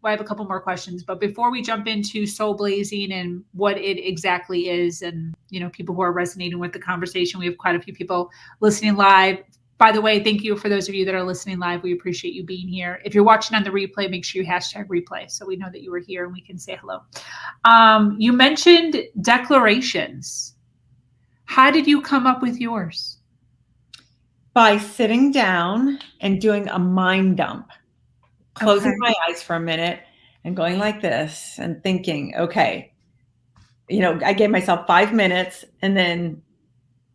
I have a couple more questions, but before we jump into soul blazing and what it exactly is, and people who are resonating with the conversation, we have quite a few people listening live. By the way, thank you for those of you that are listening live. We appreciate you being here. If you're watching on the replay, make sure you hashtag replay so we know that you were here and we can say hello. You mentioned declarations. How did you come up with yours? By sitting down and doing a mind dump. Closing my eyes for a minute and going like this and thinking, okay, I gave myself 5 minutes, and then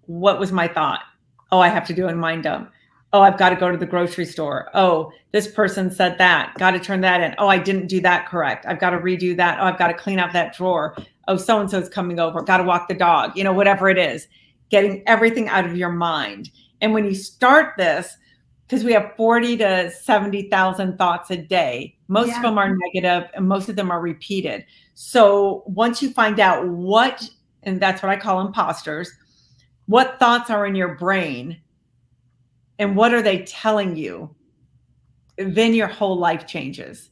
what was my thought? Oh, I have to do a mind dump. Oh, I've got to go to the grocery store. Oh, this person said that. Got to turn that in. Oh, I didn't do that correct. I've got to redo that. Oh, I've got to clean out that drawer. Oh, so-and-so is coming over. Got to walk the dog. Whatever it is, getting everything out of your mind. And when you start this, because we have 40 to 70,000 thoughts a day, most of them are negative and most of them are repeated. So once you find out what, and that's what I call imposters, what thoughts are in your brain and what are they telling you, then your whole life changes.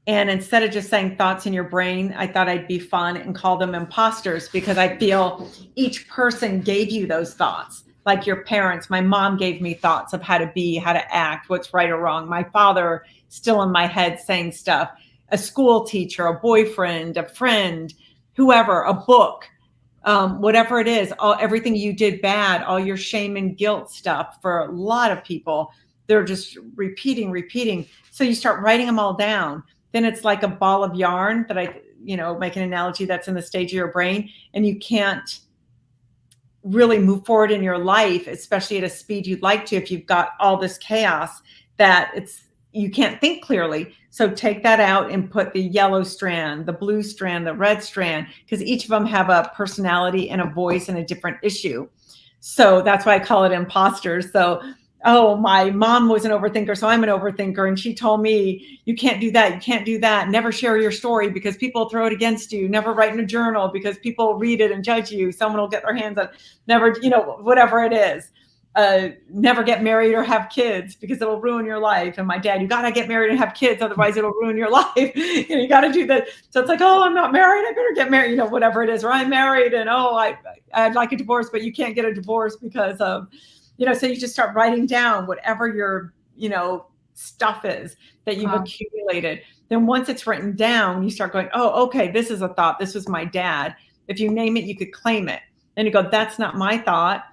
And instead of just saying thoughts in your brain, I thought I'd be fun and call them imposters, because I feel each person gave you those thoughts. Like your parents, my mom gave me thoughts of how to be, how to act, what's right or wrong. My father still in my head saying stuff, a school teacher, a boyfriend, a friend, whoever, a book, whatever it is, everything you did bad, all your shame and guilt stuff. For a lot of people, they're just repeating. So you start writing them all down. Then it's like a ball of yarn that I, make an analogy, that's in the stage of your brain, and you can't really move forward in your life, especially at a speed you'd like to, if you've got all this chaos that you can't think clearly. So take that out and put the yellow strand, the blue strand, the red strand, because each of them have a personality and a voice and a different issue. So that's why I call it imposters. So, oh, my mom was an overthinker, so I'm an overthinker. And she told me, you can't do that. You can't do that. Never share your story because people throw it against you. Never write in a journal because people read it and judge you. Someone will get their hands on, never, whatever it is. Never get married or have kids because it'll ruin your life. And my dad, you got to get married and have kids, otherwise it'll ruin your life. You got to do that. So it's like, oh, I'm not married, I better get married, whatever it is. Or I'm married and I'd like a divorce, but you can't get a divorce because of, so you just start writing down whatever your, stuff is that you've accumulated. Then once it's written down, you start going, oh, okay, this is a thought. This was my dad. If you name it, you could claim it. Then you go, that's not my thought.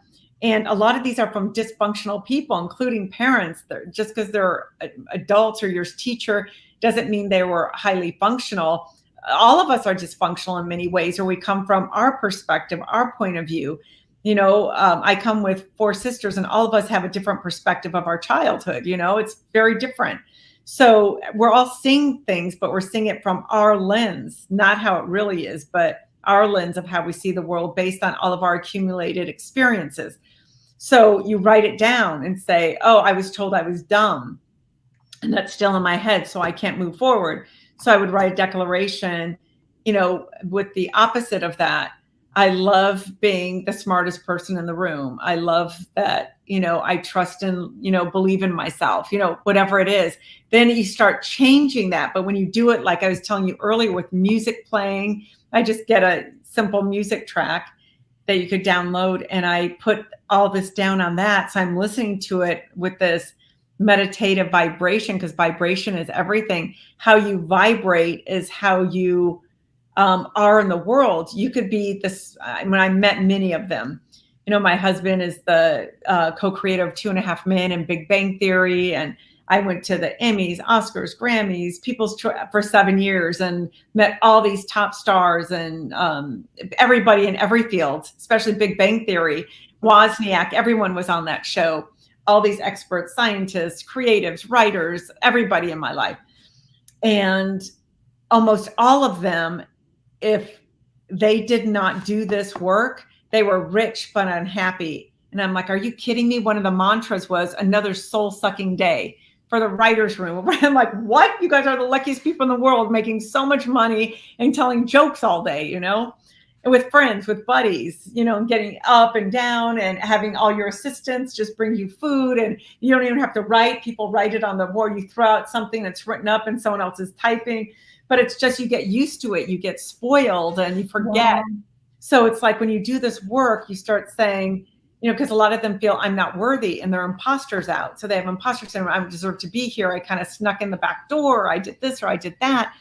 And a lot of these are from dysfunctional people, including parents. Just because they're adults or your teacher doesn't mean they were highly functional. All of us are dysfunctional in many ways, or we come from our perspective, our point of view. I come with 4 sisters, and all of us have a different perspective of our childhood. It's very different. So we're all seeing things, but we're seeing it from our lens, not how it really is, but our lens of how we see the world based on all of our accumulated experiences. So you write it down and say, oh, I was told I was dumb, and that's still in my head, so I can't move forward. So I would write a declaration, with the opposite of that. I love being the smartest person in the room. I love that, I trust and, believe in myself, whatever it is. Then you start changing that. But when you do it, like I was telling you earlier, with music playing, I just get a simple music track that you could download, and I put all this down on that. So I'm listening to it with this meditative vibration, because vibration is everything. How you vibrate is how you are in the world. You could be this. When I met many of them, my husband is the co-creator of 2.5 Men and Big Bang Theory, and I went to the Emmys, Oscars, Grammys, People's Choice for 7 years, and met all these top stars and everybody in every field, especially Big Bang Theory, Wozniak. Everyone was on that show. All these experts, scientists, creatives, writers, everybody in my life, and almost all of them, if they did not do this work, they were rich but unhappy. And I'm like, are you kidding me? One of the mantras was another soul-sucking day for the writer's room. I'm like, what? You guys are the luckiest people in the world, making so much money and telling jokes all day, with friends, with buddies, and getting up and down and having all your assistants just bring you food, and you don't even have to write. People write it on the board. You throw out something that's written up and someone else is typing, but it's just, you get used to it. You get spoiled and you forget. Wow. So it's like when you do this work, you start saying, because a lot of them feel I'm not worthy and they're imposters out. So they have imposter syndrome. I deserve to be here. I kind of snuck in the back door. I did this or I did that.